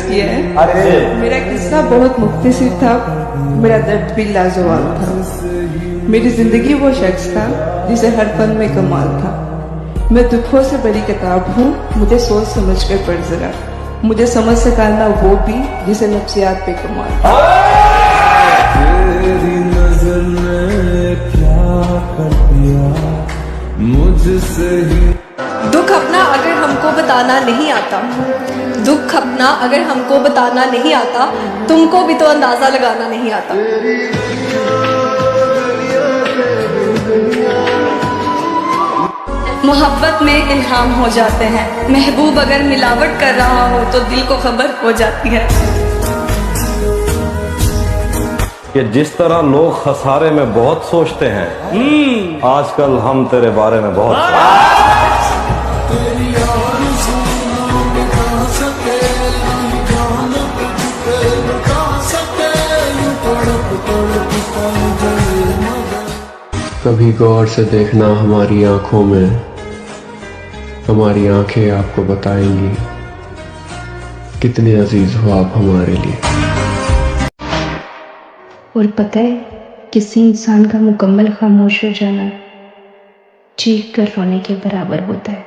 किए हैं। मेरा किस्सा बहुत मुख्तसर था, मेरा दर्द भी लाजवाब था। मेरी जिंदगी वो शख्स था जिसे हर फन में कमाल था। मैं दुखों से बड़ी किताब हूँ, मुझे सोच समझ कर पढ़ जरा। मुझे समझ सकाना वो भी जिसे नफ्सियात पे कमाल था। तेरी नजर ने क्या कर दिया मुझसे ही। दुख अपना अगर हमको बताना नहीं आता, दुख अपना अगर हमको बताना नहीं आता, तुमको भी तो अंदाजा लगाना नहीं आता। मोहब्बत में इल्हाम हो जाते हैं, महबूब अगर मिलावट कर रहा हो तो दिल को खबर हो जाती है। कि जिस तरह लोग खसारे में बहुत सोचते हैं, आजकल हम तेरे बारे में बहुत कभी गौर से देखना हमारी आंखों में, हमारी आंखें आपको बताएंगी कितने अजीज हो आप हमारे लिए। और पता है, किसी इंसान का मुकम्मल खामोश हो जाना चीख कर रोने के बराबर होता है।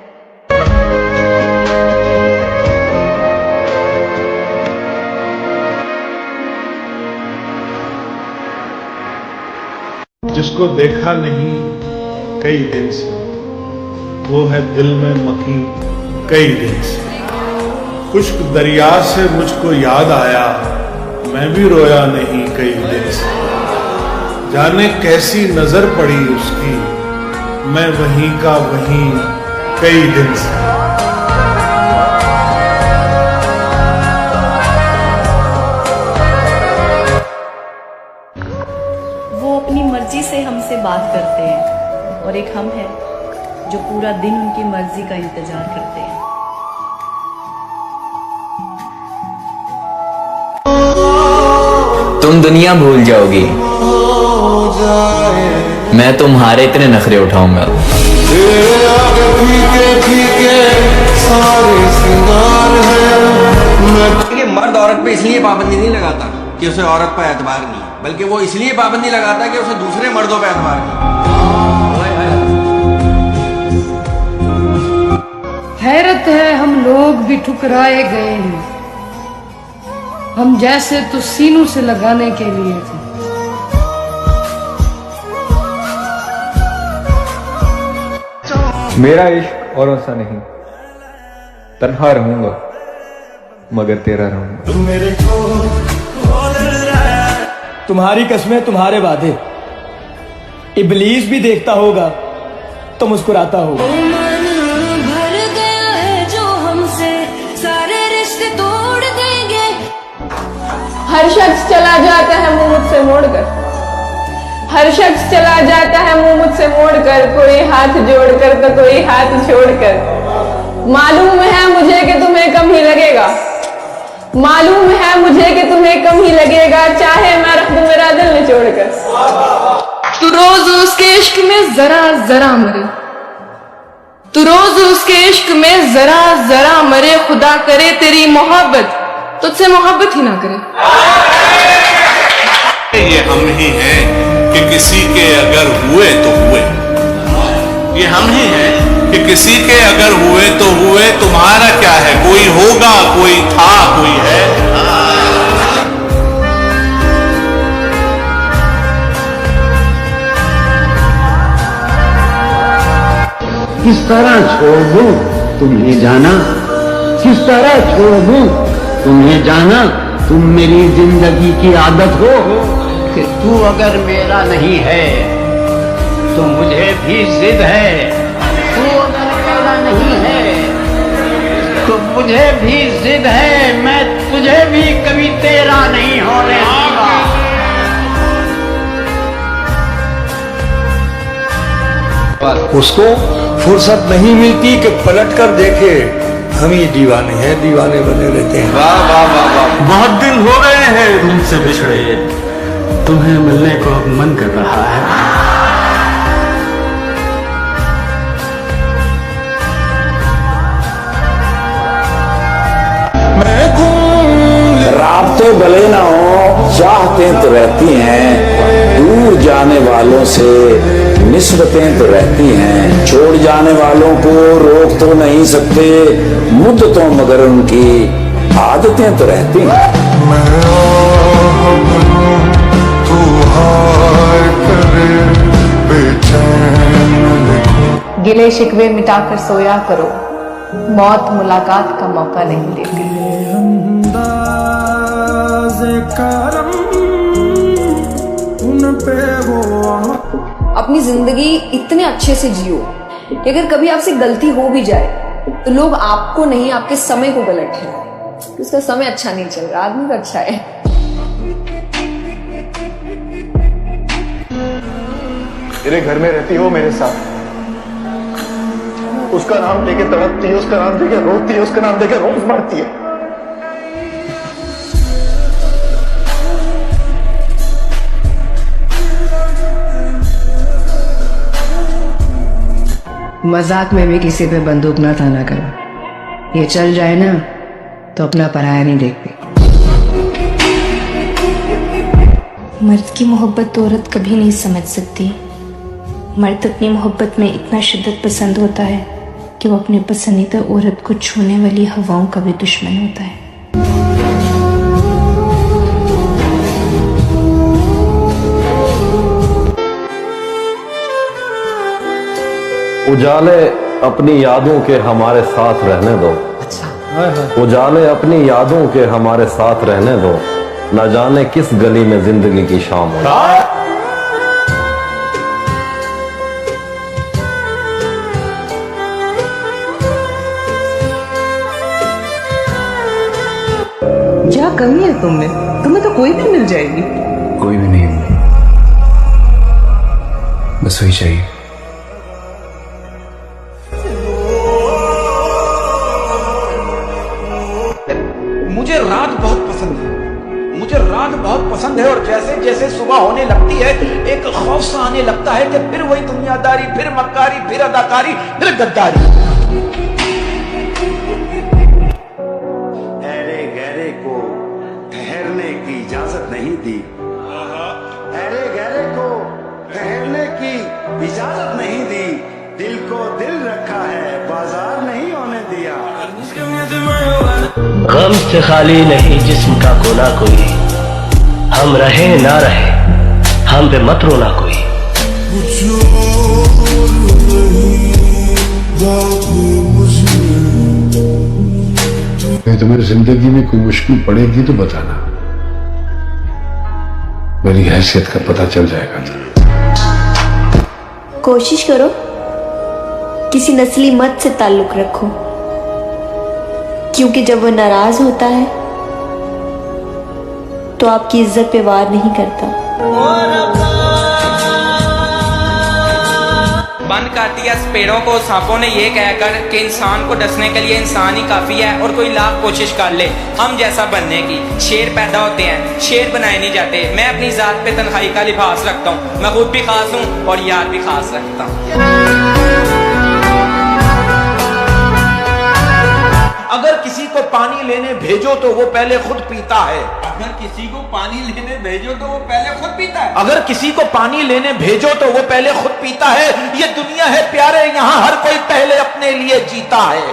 जिसको देखा नहीं कई दिन से, वो है दिल में मकी कई दिन से। खुश्क दरिया से मुझको याद आया, मैं भी रोया नहीं कई दिन से। जाने कैसी नजर पड़ी उसकी, मैं वहीं का वहीं कई दिन से। वो अपनी मर्जी से हमसे बात करते हैं और एक हम है जो पूरा दिन उनकी मर्जी का इंतजार करते हैं। तुम दुनिया भूल जाओगी, मैं तुम्हारे इतने नखरे उठाऊंगा। मर्द औरत पे इसलिए पाबंदी नहीं लगाता कि उसे औरत पर एतबार नहीं, बल्कि वो इसलिए पाबंदी लगाता कि उसे दूसरे मर्दों पर एतबार नहीं। हैरत है हम लोग भी ठुकराए गए हैं, हम जैसे तो सीनों से लगाने के लिए थे। मेरा इश्क औरों सा नहीं, तन्हा रहूंगा मगर तेरा रहूंगा। तुम्हारी कस्में तुम्हारे वादे, इब्लीस भी देखता होगा तो मुस्कुराता होगा। भर गया है जो हमसे सारे रिश्ते तोड़ देंगे। हर शख्स चला जाता है मुंह मुझसे मोड़कर, हर शख्स चला जाता है मुंह मुझसे मोड़कर, कोई हाथ जोड़कर तो कोई हाथ छोड़कर। मालूम है मुझे कि तुम्हें कम ही लगेगा, मालूम है मुझे कि तुम्हें कम ही लगेगा, चाहे मैं रख दूं मेरा दिल निचोड़कर। तू रोज उसके इश्क में जरा जरा मरे, तू रोज उसके इश्क में जरा जरा मरे, खुदा करे तेरी मोहब्बत तुझसे मोहब्बत ही ना करे। ये हम ही हैं कि किसी के अगर हुए तो हुए, ये हम ही हैं कि किसी के अगर हुए तो हुए। तुम्हारा क्या है, कोई होगा, कोई था, कोई है। किस तरह छोड़ दूं तुम्हें जाना, किस तरह छोड़ दूं तुम्हें जाना, तुम मेरी जिंदगी की आदत हो कि तू अगर मेरा नहीं है तो मुझे भी जिद है, तू अगर मेरा नहीं है तो मुझे भी जिद है, मैं तुझे भी कभी तेरा नहीं होने दूंगा। उसको फुर्सत नहीं मिलती कि पलट कर देखे, हम ही दीवाने हैं, दीवाने बने रहते हैं। वाह वाह वाह वाह। बहुत दिन हो गए हैं तुमसे बिछड़े, तुम्हें मिलने को अब मन कर रहा है। मैं घूम रिश्ते भले ना हो चाहतें तो रहती हैं, दूर जाने वालों से निस्बतें तो रहती हैं, छोड़ जाने वालों को रोक तो नहीं सकते मुद्दतों मगर उनकी आदतें तो रहती हैं। गिले शिकवे मिटाकर सोया करो, मौत मुलाकात का मौका नहीं देती। अपनी जिंदगी इतने अच्छे से जियो कि अगर कभी आपसे गलती हो भी जाए तो लोग आपको नहीं आपके समय को गलत ठहराएं। उसका समय अच्छा नहीं चल रहा, आदमी तो अच्छा है। मेरे घर में रहती हो मेरे साथ, उसका नाम लेके तड़पती है, उसका नाम लेके रोती है, उसका नाम लेके रोज मरती है। मजाक में भी किसी पे बंदूक ना ताना करो, ये चल जाए ना तो अपना पराया नहीं देखती। मर्द की मोहब्बत तो औरत कभी नहीं समझ सकती। मर्द अपनी मोहब्बत में इतना शिद्दत पसंद होता है कि वो अपने पसंदीदा औरत को छूने वाली हवाओं का भी दुश्मन होता है। उजाले अपनी यादों के हमारे साथ रहने दो। उजाले अपनी यादों के हमारे साथ रहने दो, न जाने किस गली में जिंदगी की शाम हो। क्या कमी है तुम में? तुम्हें तो कोई भी मिल जाएगी। कोई भी नहीं, बस वही चाहिए। मुझे रात बहुत पसंद है, मुझे रात बहुत पसंद है। और जैसे जैसे सुबह होने लगती है एक खौफ सा आने लगता है कि फिर वही दुनियादारी, फिर मक्कारी, फिर अदाकारी, फिर गद्दारी। अरे गहरे को ठहरने की इजाजत नहीं दी, अरे गहरे को ठहरने की इजाजत नहीं दी, दिल को दिल रखा है बाजार नहीं होने दिया। गम से खाली नहीं जिस्म का कोना कोई, हम रहे ना रहे हम पे मत रोना कोई। तुम्हें जिंदगी में कोई मुश्किल पड़ेगी तो बताना, मेरी हैसियत का पता चल जाएगा। कोशिश करो किसी नस्ली मत से ताल्लुक रखो, क्योंकि जब वो नाराज होता है तो आपकी इज्जत पे वार नहीं करता। बंद कर दिया स्पेरों को सांपों ने ये कहकर कि इंसान को डसने के लिए इंसान ही काफी है और कोई लाख कोशिश कर ले हम जैसा बनने की। शेर पैदा होते हैं, शेर बनाए नहीं जाते। मैं अपनी जात पे तन्हाई का लिबास रखता हूँ, मैं खुद भी खास हूँ और यार भी खास रखता हूँ। अगर किसी को पानी लेने भेजो तो वो पहले खुद पीता है। अगर किसी को पानी लेने भेजो तो वो पहले खुद पीता है। अगर किसी को पानी लेने भेजो तो वो पहले खुद पीता है। ये दुनिया है प्यारे, यहाँ हर कोई पहले अपने लिए जीता है।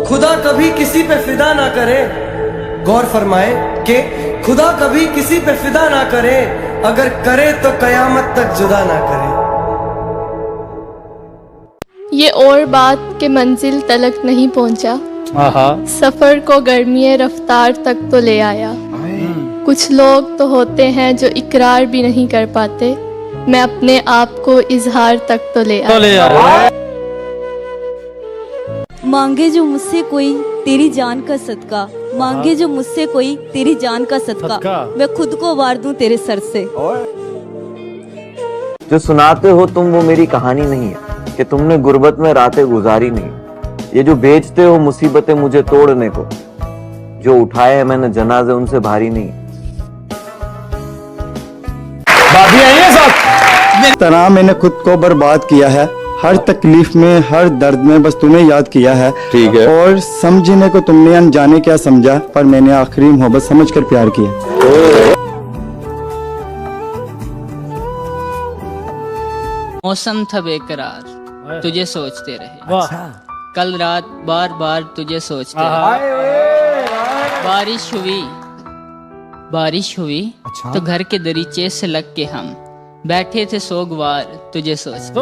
खुदा कभी किसी पे फिदा ना करे, गौर फरमाए कि खुदा कभी किसी पे फिदा ना करे, अगर करे तो कयामत तक जुदा ना करे। ये और बात के मंजिल तलक नहीं पहुंचा, सफर को गर्मी रफ्तार तक तो ले आया। कुछ लोग तो होते हैं जो इकरार भी नहीं कर पाते, मैं अपने आप को इजहार तक तो ले आया। मांगे जो मुझसे कोई तेरी जान का सदका, मांगे जो मुझसे कोई तेरी जान का सदका, मैं खुद को वार दूं तेरे सर से। जो सुनाते हो तुम वो मेरी कहानी नहीं है कि तुमने गुर्बत में रातें गुजारी नहीं। ये जो बेचते हो मुसीबतें मुझे तोड़ने को, जो उठाए हैं मैंने जनाजे उनसे भारी नहीं। भाभी आई है साथ। तना मैंने खुद को बर्बाद किया है, हर तकलीफ में, हर दर्द में बस तुम्हें याद किया है। ठीक है। और समझने को तुमने अनजाने क्या समझा, पर मैंने आखिरी मोहब्बत समझकर प्यार किया। मौसम था बेकरार, तुझे सोचते रहे। कल रात बार बार तुझे सोचते रहे। बारिश हुई तो घर के दरीचे से लग के हम बैठे थे सोगवार, तुझे सोचते।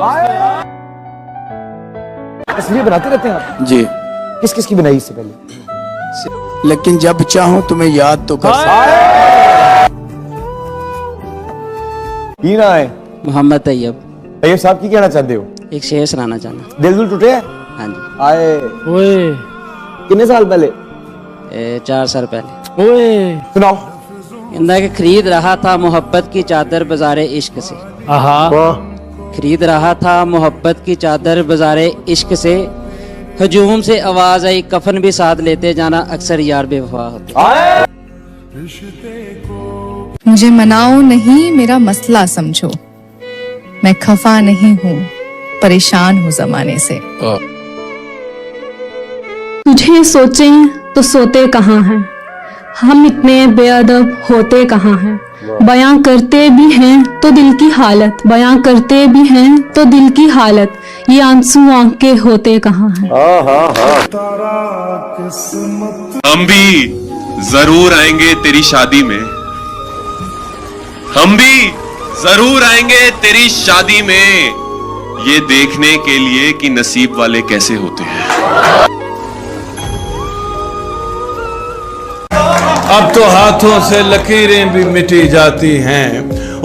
तस्वीर बनाते रहते हैं आप? जी। किस किस की बनाई इससे पहले? लेकिन जब चाहूं तुम्हें याद तो कर। की ना है? मोहम्मद तैयब। तैयब साहब की कहना चाहते हो? एक शेर सुनाना चाहना। दिल टूटे? हाँ जी। आए कितने साल पहले? 4 साल पहले। ओए सुनाओ। कहता है कि खरीद रहा था मोहब्बत की चादर बाजारे इश्क से। खरीद रहा था मोहब्बत की चादर बाजारे इश्क से, हजूम से आवाज आई कफन भी साथ लेते जाना, अक्सर यार बेवफा होते। मुझे मनाओ नहीं, मेरा मसला समझो, मैं खफा नहीं हूँ, परेशान हूँ जमाने से। तुझे सोचें तो सोते कहाँ हैं, हम इतने बेअदब होते कहाँ हैं। बयां करते भी हैं तो दिल की हालत, बयां करते भी हैं तो दिल की हालत, ये आंसू आंखें होते कहाँ हैं। हम भी जरूर आएंगे तेरी शादी में, हम भी जरूर आएंगे तेरी शादी में, ये देखने के लिए कि नसीब वाले कैसे होते हैं। अब तो हाथों से लकीरें भी मिटी जाती हैं,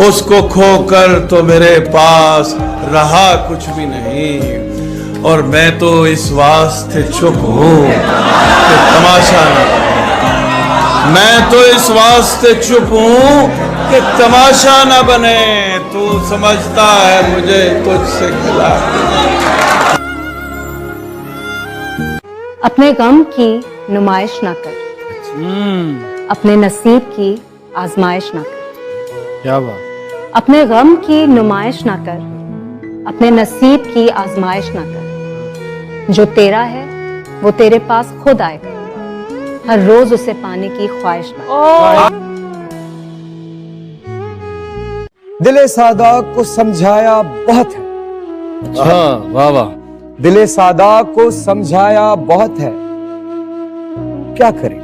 उसको खोकर तो मेरे पास रहा कुछ भी नहीं, और मैं तो इस वास्ते चुप हूँ कि तमाशा न, मैं तो इस वास्ते चुप हूँ कि तमाशा न बने। तू समझता है मुझे तुझसे खिला। अपने गम की नुमाइश ना कर, अपने नसीब की आजमाइश ना कर। क्या बात। अपने गम की नुमाइश ना कर, अपने नसीब की आजमाइश ना कर। जो तेरा है वो तेरे पास खुद आएगा, हर रोज उसे पाने की ख्वाहिश ना कर। दिले सादा को समझाया बहुत है। वाह वाह। दिले सादा को समझाया बहुत है, क्या करें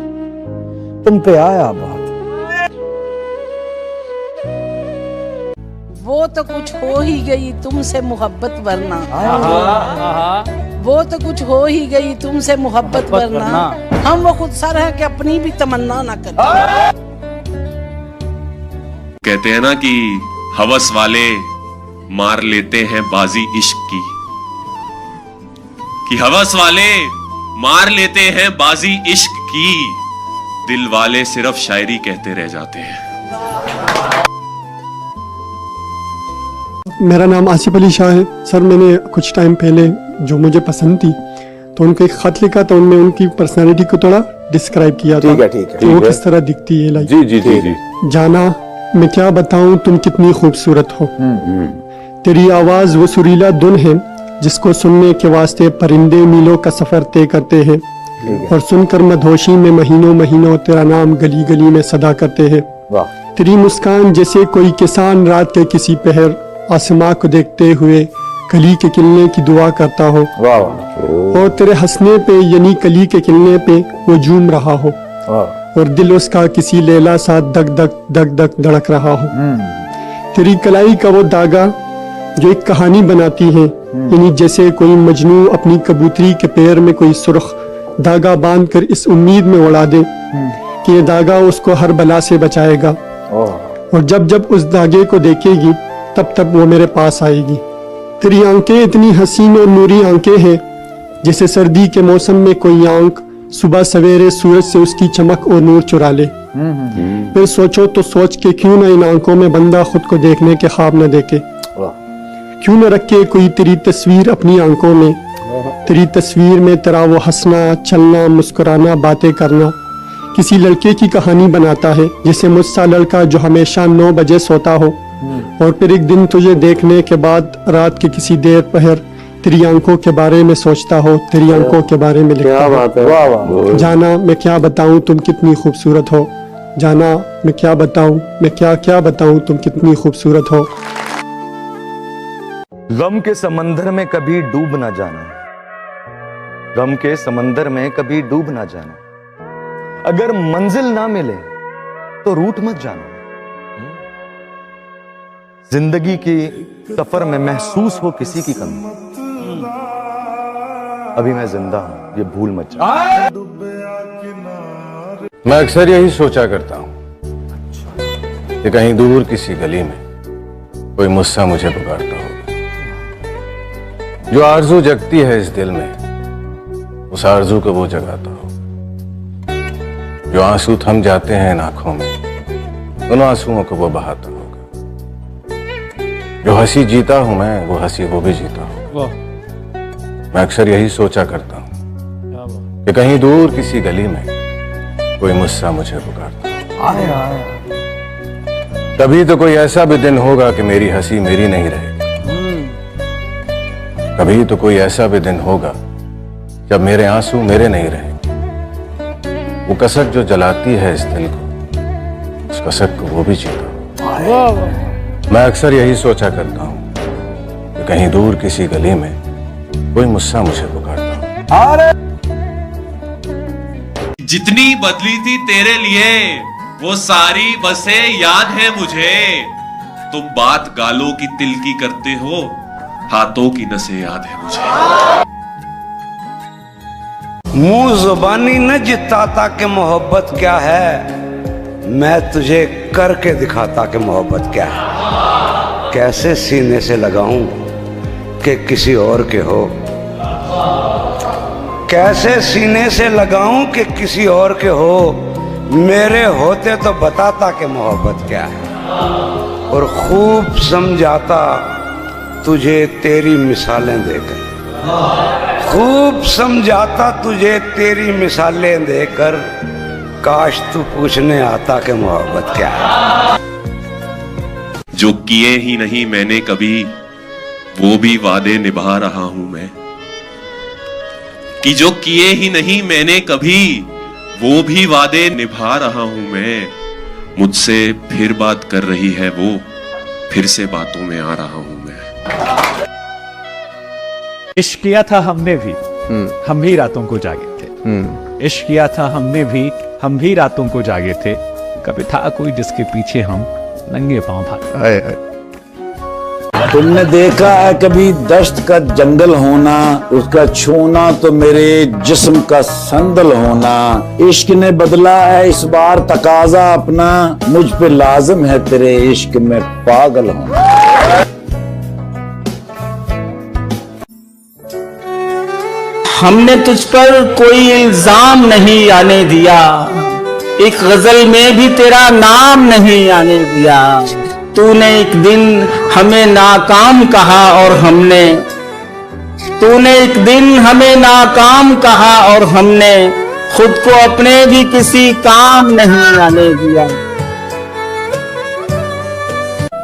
तुम पे आया बहुत। वो तो कुछ हो ही गई तुमसे मोहब्बत वरना, वो तो कुछ हो ही गई तुमसे मोहब्बत वरना, हम वो खुद सर है कि अपनी भी तमन्ना ना कर। कहते हैं ना कि हवस वाले मार लेते हैं बाजी इश्क की, कि हवस वाले मार लेते हैं बाजी इश्क की, दिल वाले सिर्फ शायरी कहते रह जाते हैं। मेरा नाम आसिफ अली शाह है सर। मैंने कुछ टाइम पहले जो मुझे पसंद थी तो उनको एक खत लिखा था, उनमें उनकी पर्सनालिटी को थोड़ा डिस्क्राइब किया था। ठीक है, कि वो किस तरह दिखती है। लाइक जी जी जी जी। जाना मैं क्या बताऊं तुम कितनी खूबसूरत हो, तेरी आवाज वो सुरीला धुन है जिसको सुनने के वास्ते परिंदे मीलों का सफर तय करते हैं, और सुनकर मधोशी में महीनों महीनों तेरा नाम गली गली में सदा करते हैं। तेरी मुस्कान जैसे कोई किसान रात के किसी पहर आसमां को देखते हुए कली के खिलने की दुआ करता हो, और तेरे हंसने पे यानी कली के खिलने पे वो झूम रहा हो, और दिल उसका किसी लैला सा दग दग धड़क रहा हो। तेरी कलाई का वो धागा जो एक कहानी बनाती है, यानी जैसे कोई मजनू अपनी कबूतरी के पैर में कोई सुर्ख धागा बांधकर इस उम्मीद में उड़ा दे कि ये धागा उसको हर बला से बचाएगा, और जब जब उस धागे को देखेगी तब तब वो मेरे पास आएगी। तेरी आंखें इतनी हसीन और नूरी आंखें हैं जैसे सर्दी के मौसम में कोई आंख सुबह सवेरे सूरज से उसकी चमक और नूर चुरा ले। फिर सोचो तो सोच के क्यों ना इन आंखों में बंदा खुद को देखने के ख्वाब न देखे, क्यों न रखे कोई तेरी तस्वीर अपनी आंखों में। तेरी तस्वीर में तेरा वो हंसना, चलना, मुस्कुराना, बातें करना किसी लड़के की कहानी बनाता है, जैसे मुझसा लड़का जो हमेशा 9 बजे सोता हो, और फिर एक दिन तुझे देखने के बाद रात के किसी देर पहर तेरी आंखों के बारे में सोचता हो, तेरी आंखों के बारे में लिखता हो। जाना मैं क्या बताऊं तुम कितनी खूबसूरत हो, जाना मैं क्या बताऊं, मैं क्या बताऊं तुम कितनी खूबसूरत हो। गम के समंदर में कभी डूब ना जाना, गम के समंदर में कभी डूब ना जाना, अगर मंजिल ना मिले तो रूठ मत जाना। जिंदगी की सफर में महसूस हो किसी की कमी, अभी मैं जिंदा हूं ये भूल मत जाना। मैं अक्सर यही सोचा करता हूं कि कहीं दूर किसी गली में कोई मुस्सा मुझे पुकारता होगा। जो आरजू जगती है इस दिल में, उस आरजू को वो जगाता हो। जो आंसू थम जाते हैं इन आंखों में, उन आंसुओं को वो बहाता होगा। जो हंसी जीता हूं मैं, वो हंसी वो भी जीता होगा। मैं अक्सर यही सोचा करता हूं कि कहीं दूर किसी गली में कोई मुस्सा मुझे पुकारता हो। कभी तो कोई ऐसा भी दिन होगा कि मेरी हंसी मेरी नहीं रहेगी। कभी तो कोई ऐसा भी दिन होगा जब मेरे आंसू मेरे नहीं रहेंगे। वो कसक जो जलाती है इस दिल को, उस कसक को वो भी जीता। मैं अक्सर यही सोचा करता हूं कि कहीं दूर किसी गली में कोई मुस्सा मुझे पुकारता हो। जितनी बदली थी तेरे लिए वो सारी बसें याद है मुझे। तुम बात गालों की तिल की करते हो, हाथों की नसें याद है मुझे। मुंह जुबानी न जिताता कि मोहब्बत क्या है, मैं तुझे करके दिखाता कि मोहब्बत क्या है। कैसे सीने से लगाऊं कि किसी और के हो, कैसे सीने से लगाऊं कि किसी और के हो। मेरे होते तो बताता कि मोहब्बत क्या है, और खूब समझाता तुझे तेरी मिसालें देकर, खूब समझाता तुझे तेरी मिसालें देकर। काश तू पूछने आता कि मोहब्बत क्या है। जो किए ही नहीं मैंने कभी, वो भी वादे निभा रहा हूं मैं। कि जो किए ही नहीं मैंने कभी, वो भी वादे निभा रहा हूं मैं। मुझसे फिर बात कर रही है वो, फिर से बातों में आ रहा हूं मैं। इश्क किया था हमने भी, हम भी रातों को जागे थे। इश्क किया था हमने भी, हम भी रातों को जागे थे। कभी था कोई जिसके पीछे हम नंगे पांव भागे। तुमने देखा है कभी दश्त का जंगल होना, उसका छूना तो मेरे जिस्म का संदल होना। इश्क ने बदला है इस बार तकाजा अपना, मुझ पे लाजिम है तेरे इश्क में पागल होना। हमने तुझ पर कोई इल्जाम नहीं आने दिया, एक गजल में भी तेरा नाम नहीं आने दिया। तूने एक दिन हमें नाकाम कहा और हमने, तूने एक दिन हमें नाकाम कहा और हमने खुद को अपने भी किसी काम नहीं आने दिया।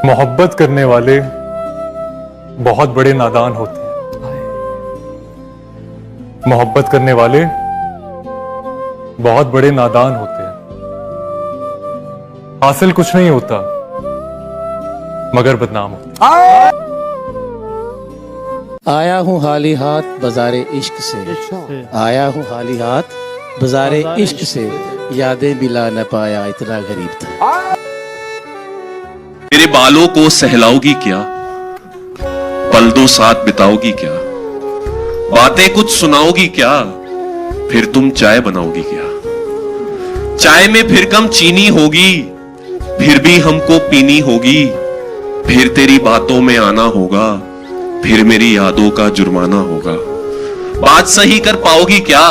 मोहब्बत करने वाले बहुत बड़े नादान होते हैं। मोहब्बत करने वाले बहुत बड़े नादान होते हैं। हासिल कुछ नहीं होता मगर बदनाम होता। आया हूँ हाली हाथ बाजारे इश्क से, आया हूँ हाली हाथ बाजारे इश्क से, यादें मिला न पाया इतना गरीब था। मेरे बालों को सहलाओगी क्या, पल दो साथ बिताओगी क्या, बातें कुछ सुनाओगी क्या, फिर तुम चाय बनाओगी क्या। चाय में फिर कम चीनी होगी, फिर भी हमको पीनी होगी। फिर तेरी बातों में आना होगा, फिर मेरी यादों का जुर्माना होगा। बात सही कर पाओगी क्या,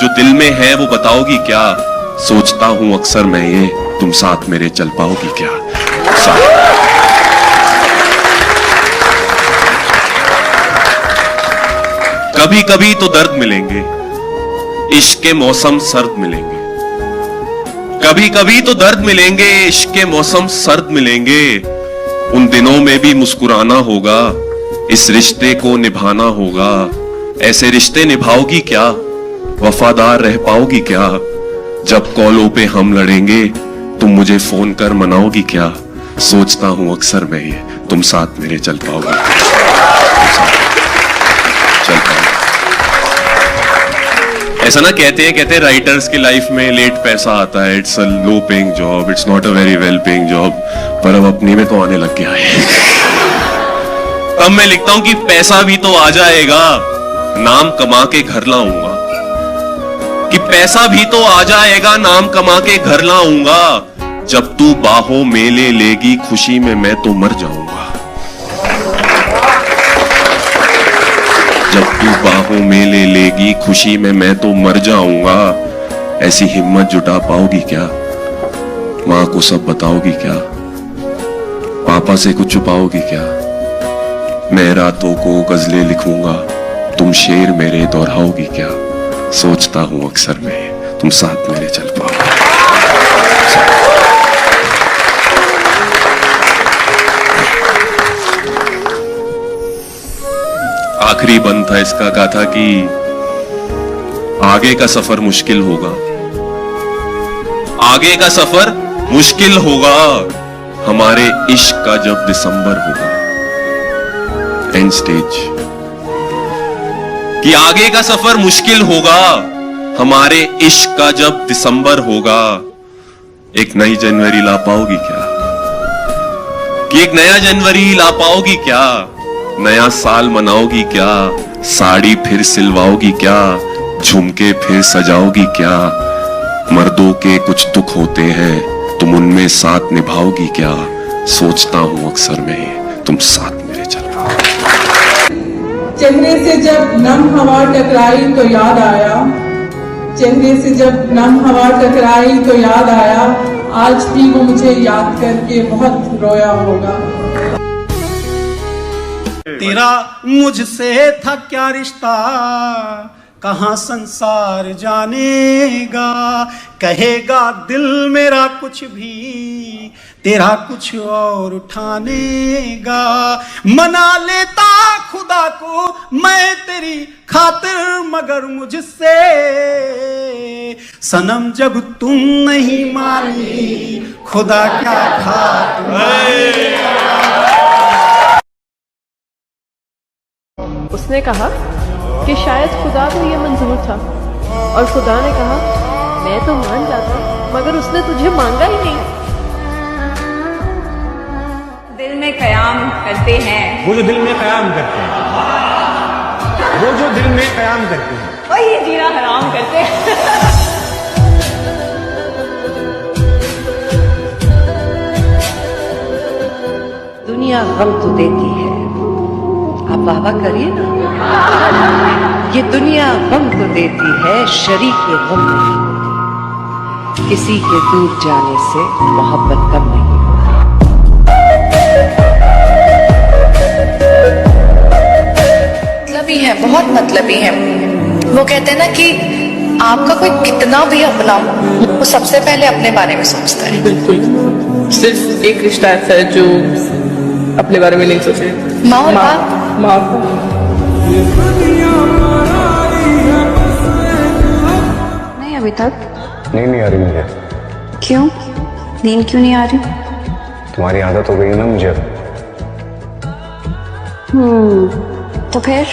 जो दिल में है वो बताओगी क्या। सोचता हूं अक्सर मैं ये, तुम साथ मेरे चल पाओगी क्या। कभी कभी तो दर्द मिलेंगे, इश्क के मौसम सर्द मिलेंगे। कभी कभी तो दर्द मिलेंगे, इश्क के मौसम सर्द मिलेंगे। उन दिनों में भी मुस्कुराना होगा, इस रिश्ते को निभाना होगा। ऐसे रिश्ते निभाओगी क्या? वफादार रह पाओगी क्या? जब कॉलों पे हम लड़ेंगे तुम मुझे फोन कर मनाओगी क्या? सोचता हूं अक्सर मैं ये, तुम साथ मेरे चल पाओगे, चल पाओगे। ऐसा ना कहते हैं राइटर्स की लाइफ में लेट पैसा आता है, it's a low paying job, it's not a very well paying job, पर अब अपनी में तो आने लग गया है। अब मैं लिखता हूं कि पैसा भी तो आ जाएगा, नाम कमा के घर लाऊंगा, कि पैसा भी तो आ जाएगा, नाम कमा के घर लाऊंगा। जब तू बाहों में ले लेगी खुशी में मैं तो मर जाऊंगा। जब तू बाहों में ले लेगी खुशी में मैं तो मर जाऊंगा। ऐसी हिम्मत जुटा पाओगी क्या? मां को सब बताओगी क्या? पापा से कुछ छुपाओगी क्या? मैं रातों को गजलें लिखूंगा, तुम शेर मेरे दोहराओगी क्या? सोचता हूं अक्सर मैं, तुम साथ मेरे चल पाओगे। आखिरी बंद था इसका, कहा था कि आगे का सफर मुश्किल होगा, आगे का सफर मुश्किल होगा, हमारे इश्क का जब दिसंबर होगा। एंड स्टेज कि आगे का सफर मुश्किल होगा, हमारे इश्क का जब दिसंबर होगा। एक नई जनवरी ला पाओगी क्या? कि एक नया जनवरी ला पाओगी क्या? नया साल मनाओगी क्या? साड़ी फिर सिलवाओगी क्या? झुमके फिर सजाओगी क्या? मर्दों के कुछ दुख होते हैं, तुम उनमें साथ निभाओगी क्या? सोचता हूं अक्सर मैं, तुम साथ मेरे चल पाओगे। चेहरे से जब नम हवा टकराई तो याद आया, चेहरे से जब नम हवा टकराई तो याद आया, आज भी वो मुझे याद करके बहुत रोया होगा। तेरा मुझसे था क्या रिश्ता, कहाँ संसार जानेगा, कहेगा दिल मेरा कुछ भी, तेरा कुछ और उठानेगा। मना लेता खुदा को मैं तेरी खातिर, मगर मुझसे सनम जब तुम नहीं मानी, खुदा क्या खातिर। उसने कहा कि शायद खुदा को ये मंजूर था, और खुदा ने कहा मैं तो मान जाता, मगर उसने तुझे मांगा ही नहीं। दिल में क़याम करते हैं, वो जो दिल में क़याम करते हैं, वो जो दिल में क़याम करते हैं, वही जीना हराम करते हैं। दुनिया गम तो देती है, आप वाह करिए ना। ये दुनिया गम तो देती है, शरीक ये गम नहीं होती, किसी के दूर जाने से मोहब्बत कम नहीं होती। मतलबी है, बहुत मतलबी है। वो कहते हैं ना कि आपका कोई कितना भी अपना हो, वो सबसे पहले अपने बारे में सोचता है। बिल्कुल, सिर्फ एक रिश्ता ऐसा है जो अपने बारे में नहीं सोचे। माँ और बाप। माँ नहीं अभी तक नहीं आ रही मुझे। क्यों? नींद क्यों नहीं आ रही? तुम्हारी आदत हो गई है ना मुझे। तो फिर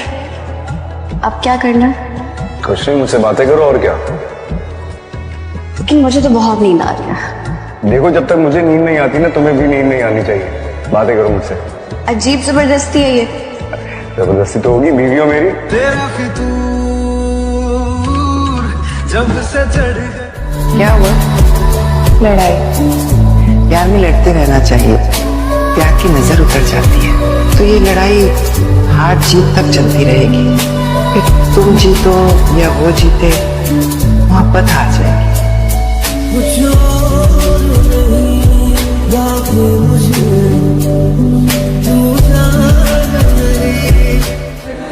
अब क्या करना है? कुछ नहीं, मुझसे बातें करो और क्या। लेकिन मुझे तो बहुत नींद आ रही है। देखो, जब तक मुझे नींद नहीं आती ना, तुम्हें भी नींद नहीं आनी चाहिए। बातें करो मुझसे। अजीब जबरदस्ती है ये। जबरदस्ती तो होगी, बीवी हो मेरी। जब से चढ़ गए। क्या हुआ? लड़ाई। प्यार में लड़ते रहना चाहिए, प्यार की नजर उतर जाती है तो ये लड़ाई हार जीत तक चलती रहेगी। फिर तुम जीतो या वो जीते, मोहब्बत हार जाएगी।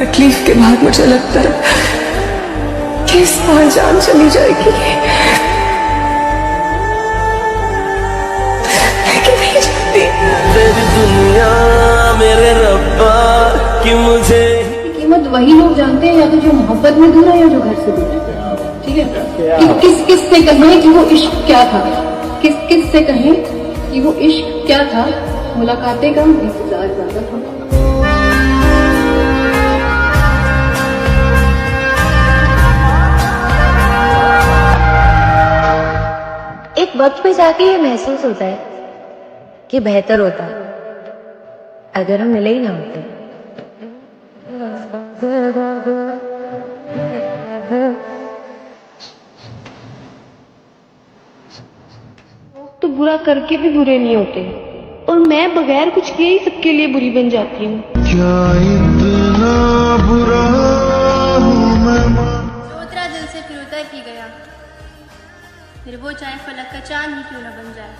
तकलीफ के बाद मुझे लगता है कि इस बार जान चली जाएगी, लेकिन नहीं जाती। तेरी दुनिया मेरे रब्बा क्यों वही लोग जानते हैं, या तो जो मोहब्बत में दूर है या जो घर से दूर है। ठीक है, कि किस से कहें कि वो इश्क क्या था, किस से कहें कि वो इश्क क्या था। मुलाकातें का इंतजार ज्यादा था। एक वक्त पे जाके ये महसूस होता है कि बेहतर होता अगर हम मिले ही ना होते। तो बुरा करके भी बुरे नहीं होते, और मैं बगैर कुछ किए ही सबके लिए बुरी बन जाती हूँ। क्या इतना बुरा हूँ मैं? जो उतरा दिल से फिर उतर ही गया, फिर वो चाहे फलक का चांद ही क्यों न बन जाए,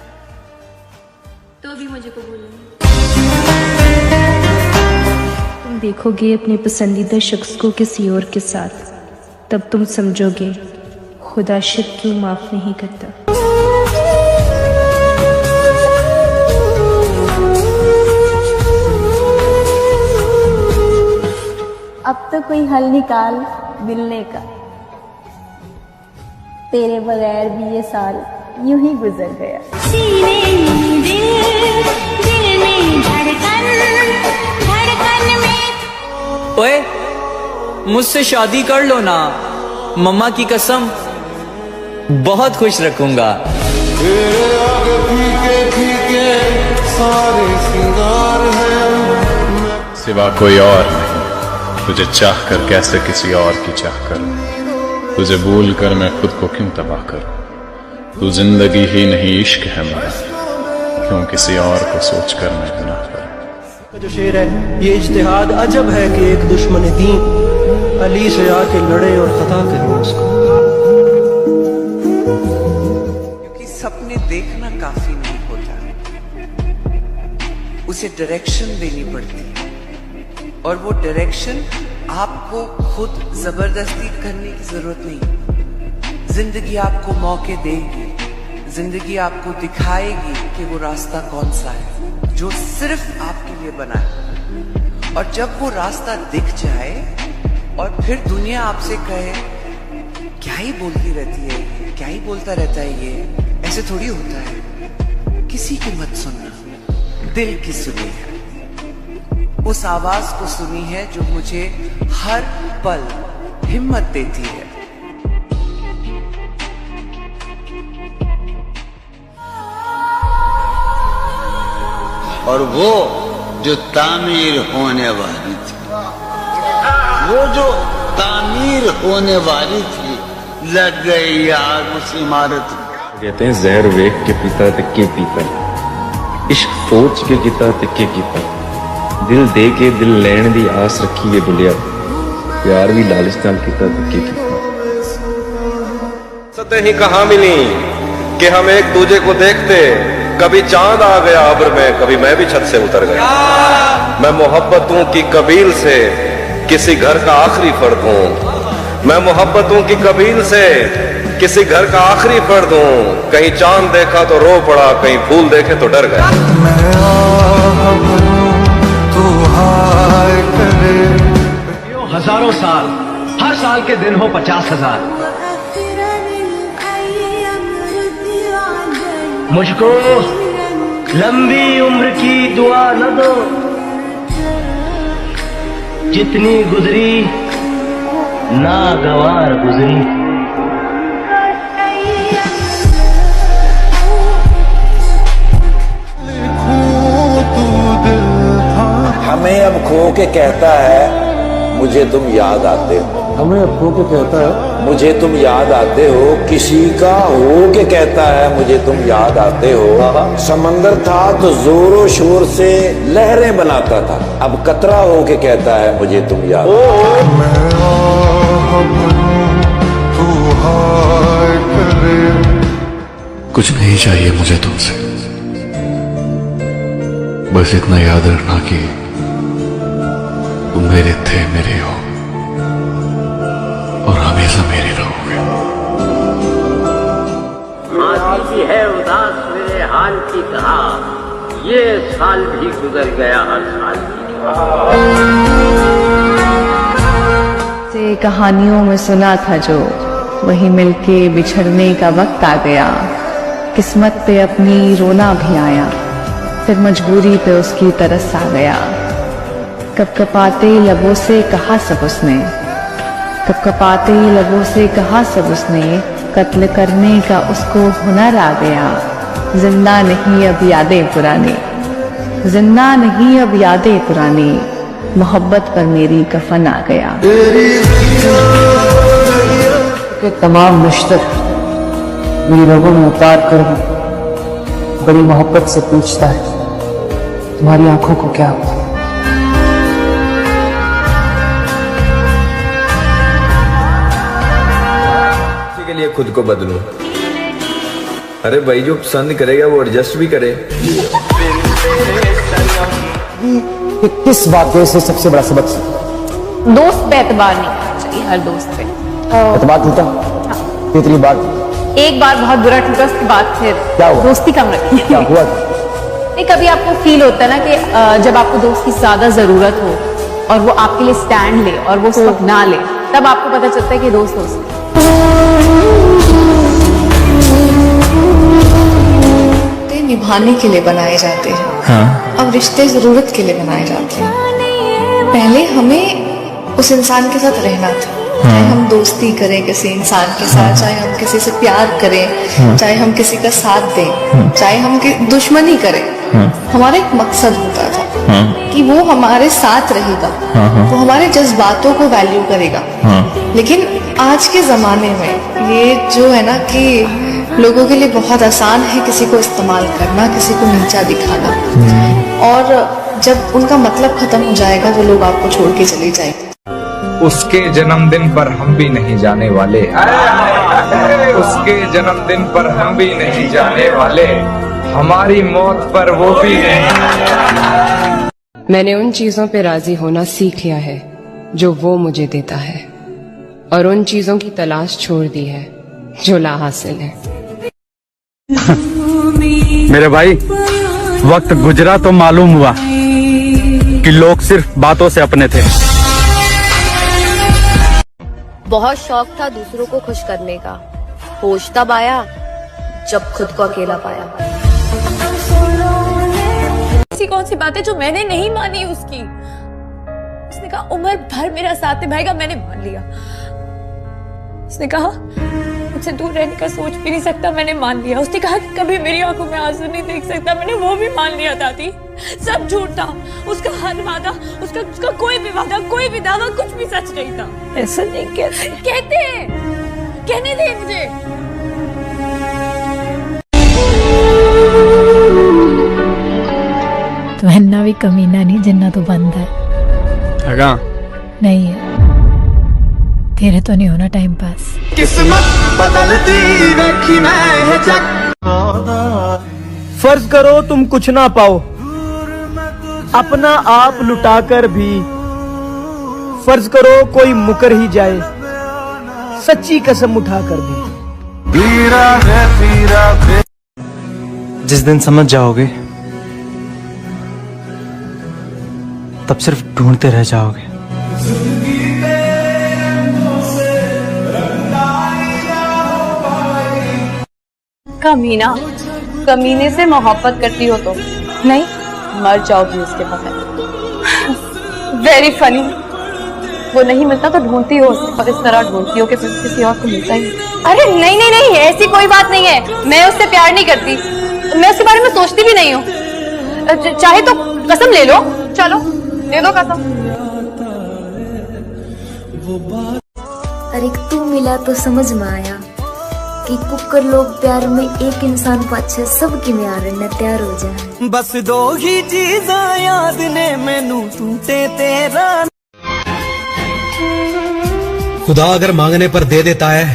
तो भी मुझे कबूल नहीं। तुम देखोगे अपने पसंदीदा शख्स को किसी और के साथ, तब तुम समझोगे खुदा शिर्क क्यों माफ नहीं करता। अब तो कोई हल निकाल मिलने का, तेरे बगैर भी ये साल यूं ही गुजर गया। सीने में दिल में धड़कन में। ओए, मुझसे शादी कर लो ना, मम्मा की कसम बहुत खुश रखूंगा। तेरे आगे फीके फीके सारे सिंगार हैं, सिवा कोई और नहीं। तुझे चाह कर कैसे किसी और की चाह करूं, तुझे भूल कर मैं खुद को क्यों तबाह करूं। तू जिंदगी ही नहीं इश्क है मेरा, क्यों किसी और को सोच कर मैं गुनाह करूं। जो शेर है ये इज्तिहाद अजब है कि एक दुश्मन दीन अली से आके लड़े और खता करे उसको। क्योंकि सपने देखना काफी नहीं होता, उसे डायरेक्शन देनी पड़ती है, और वो डायरेक्शन आपको खुद जबरदस्ती करने की जरूरत नहीं। जिंदगी आपको मौके देगी, जिंदगी आपको दिखाएगी कि वो रास्ता कौन सा है जो सिर्फ आपके लिए बना है। और जब वो रास्ता दिख जाए और फिर दुनिया आपसे कहे क्या ही बोलती रहती है, क्या ही बोलता रहता है ये, ऐसे थोड़ी होता है। किसी की मत सुनना, दिल की सुनी है, उस आवाज को सुनी है जो मुझे हर पल हिम्मत देती है। और वो जो तामीर होने वाली थी, वो जो तामीर होने वाली थी, लग गई आग उस इमारत। कहते हैं जहर वेख के पीता ते के पीता, इश्क सोच के कीता ते के कीता, दिल दे के दिल लैण दी आस रखी है बुलिया, प्यार भी लालच नाल कीता ते के कीता। सते ही कहा मिली कि हम एक दूजे को देखते, कभी चांद आ गया अब्र में, कभी मैं भी छत से उतर गया। मैं मोहब्बतों की कबील से किसी घर का आखिरी फर्द हूँ, मैं मोहब्बतों की कबील से किसी घर का आखिरी फर्द हूँ। कहीं चांद देखा तो रो पड़ा, कहीं फूल देखे तो डर गया। हजारों साल, हर साल के दिन हो 50,000। मुझको लंबी उम्र की दुआ न दो, जितनी गुजरी नागवार गुजरी। हमें अब खो के कहता है मुझे तुम याद आते हो, हमें अब खो के कहता है मुझे तुम याद आते हो, किसी का हो के कहता है मुझे तुम याद आते हो। समंदर था तो जोरों शोर से लहरें बनाता था, अब कतरा हो के कहता है मुझे तुम याद कुछ नहीं चाहिए मुझे तुमसे, बस इतना याद रखना कि तुम मेरे थे, मेरे हो और हमेशा मेरे रहोगे। आती है उदास मेरे हाल की कहा, ये साल भी गुजर गया हर साल की। से कहानियों में सुना था जो, वही मिलके बिछड़ने का वक्त आ गया। किस्मत पे अपनी रोना भी आया, फिर मजबूरी पे उसकी तरस आ गया। कपकपाते लबों से कहा सब उसने, कपकपाते लबों से कहा सब उसने, कत्ल करने का उसको हुनर आ गया। जिंदा नहीं अब यादें पुरानी, जिंदा नहीं अब यादें पुरानी, मोहब्बत पर मेरी कफन आ गया। के तमाम मुश्तक मेरी रगों में उतार कर बड़ी मोहब्बत से पूछता है, तुम्हारी आंखों को क्या हुआ? के लिए खुद को बदलूं। अरे भाई जो पसंद करेगा वो एडजस्ट भी करे। कि किस बात को से सबसे बड़ा सबक सीखा? दोस्त पे एतबार नहीं करना चाहिए, हर दोस्त पे। एतबार टूटा? कितनी बार? एक बार बहुत बुरा टूटा, उसके बाद फिर क्या हुआ? दोस्ती कम रखी। क्या हुआ? नहीं, कभी आपको फील होता है ना कि जब आपको दोस्त की ज्यादा जरूरत हो और वो आपके लिए स्टैंड ले और वो उस वक्त ना ले, तब आपको पता चलता है कि दोस्त दोस्त निभाने के लिए बनाए जाते हैं। हाँ। अब रिश्ते जरूरत के लिए बनाए जाते हैं। पहले हमें उस इंसान के साथ रहना था। हाँ। चाहे हम दोस्ती करें किसी इंसान के साथ, हाँ। चाहे हम किसी से प्यार करें, हाँ। चाहे हम किसी का साथ दें, हाँ। चाहे हम दुश्मनी करें, हाँ। हमारा एक मकसद होता था, हाँ। कि वो हमारे साथ रहेगा, हाँ। वो हमारे जज्बातों को वैल्यू करेगा, हाँ। लेकिन आज के जमाने में ये जो है ना कि लोगों के लिए बहुत आसान है किसी को इस्तेमाल करना, किसी को नीचा दिखाना, और जब उनका मतलब खत्म हो जाएगा वो लोग आपको छोड़ के चले जाएंगे। उसके जन्मदिन पर हम भी नहीं जाने वाले, उसके जन्मदिन पर हम भी नहीं जाने वाले, हमारी मौत पर वो भी नहीं। मैंने उन चीजों पे राजी होना सीख लिया है जो वो मुझे देता है, और उन चीजों की तलाश छोड़ दी है जो ला हासिल है। मेरे भाई, वक्त गुजरा तो मालूम हुआ कि लोग सिर्फ बातों से अपने थे। बहुत शौक था दूसरों को खुश करने का, होश तब आया जब खुद को अकेला पाया। ऐसी कौन सी बात है जो मैंने नहीं मानी उसकी? उसने कहा उम्र भर मेरा साथ निभाएगा, मैंने मान लिया। उसने कहा मुझसे दूर रहने का सोच भी नहीं सकता, मैंने मान लिया। उसने कहा कि कभी मेरी आंखों में आंसू नहीं देख सकता, मैंने वो भी मान लिया। दादी, सब झूठ था, उसका हर वादा, उसका कोई भी वादा, कोई भी दावा, कुछ भी सच नहीं था। ऐसा नहीं कहते। कहते हैं, कहने दे मुझे। तो हन्ना भी कमीना नहीं, जिन्ना तो बंद है। नहीं है, तेरे तो नहीं होना टाइम पास। किस्मत बदलती देखी मैं जग। फर्ज करो तुम कुछ ना पाओ, अपना आप लुटाकर भी। फर्ज करो कोई मुकर ही जाए, सच्ची कसम उठाकर भी। जिस दिन समझ जाओगे तब सिर्फ ढूंढते रह जाओगे। कमीना, कमीने से मोहब्बत करती हो तो नहीं, मर जाओगी उसके बगैर। Very funny. वो नहीं मिलता तो ढूंढती हो और इस तरह ढूंढती हो कि फिर किसी और को मिलता ही। अरे नहीं नहीं नहीं, ऐसी कोई बात नहीं है। मैं उससे प्यार नहीं करती, मैं उसके बारे में सोचती भी नहीं हूँ। चाहे तो कसम ले लो, चलो दे दो कसम। अरे तू मिला तो समझ में आया कि कुकर लोग प्यार में एक इंसान पाछे सब किवें आ रहे ने तैयार हो जाए। बस दो ही चीज़ां याद ने मैनू टूटे तेरा। खुदा अगर मांगने पर दे देता है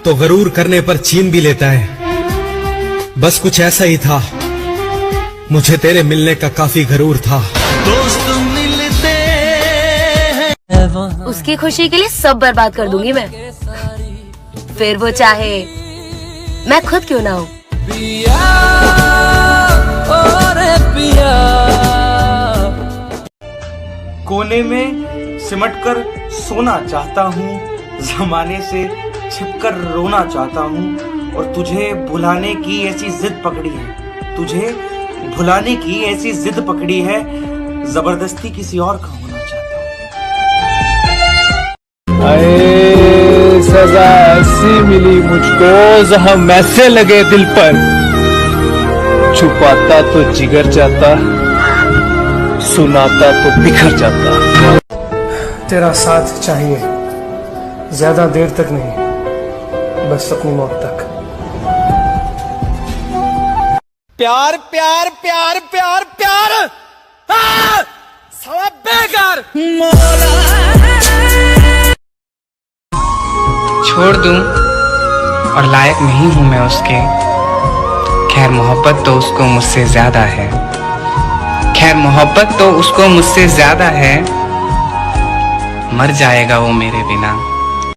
तो गरूर करने पर छीन भी लेता है। बस कुछ ऐसा ही था, मुझे तेरे मिलने का काफी गरूर था। दोस्त मिलते हैं, उसकी खुशी के लिए सब बर्बाद कर दूंगी मैं, फिर वो चाहे मैं खुद क्यों ना हूँ। कोने में सिमटकर सोना चाहता हूँ, जमाने से छिपकर रोना चाहता हूँ, और तुझे भुलाने की ऐसी जिद पकड़ी है, तुझे भुलाने की ऐसी जिद पकड़ी है, जबरदस्ती किसी और का होना चाहता हूँ। अरे सजा ऐसी मिली मुझको जहां मैसे लगे दिल पर, छुपाता तो जिगर जाता, सुनाता तो बिखर जाता। तेरा साथ चाहिए, ज्यादा देर तक नहीं, बस अपनी मौत तक। प्यार प्यार प्यार प्यार प्यार साला बेकार। छोड़ दूं और लायक नहीं हूं मैं उसके, खैर मोहब्बत तो उसको मुझसे ज्यादा है, खैर मोहब्बत तो उसको मुझसे ज्यादा है, मर जाएगा वो मेरे बिना।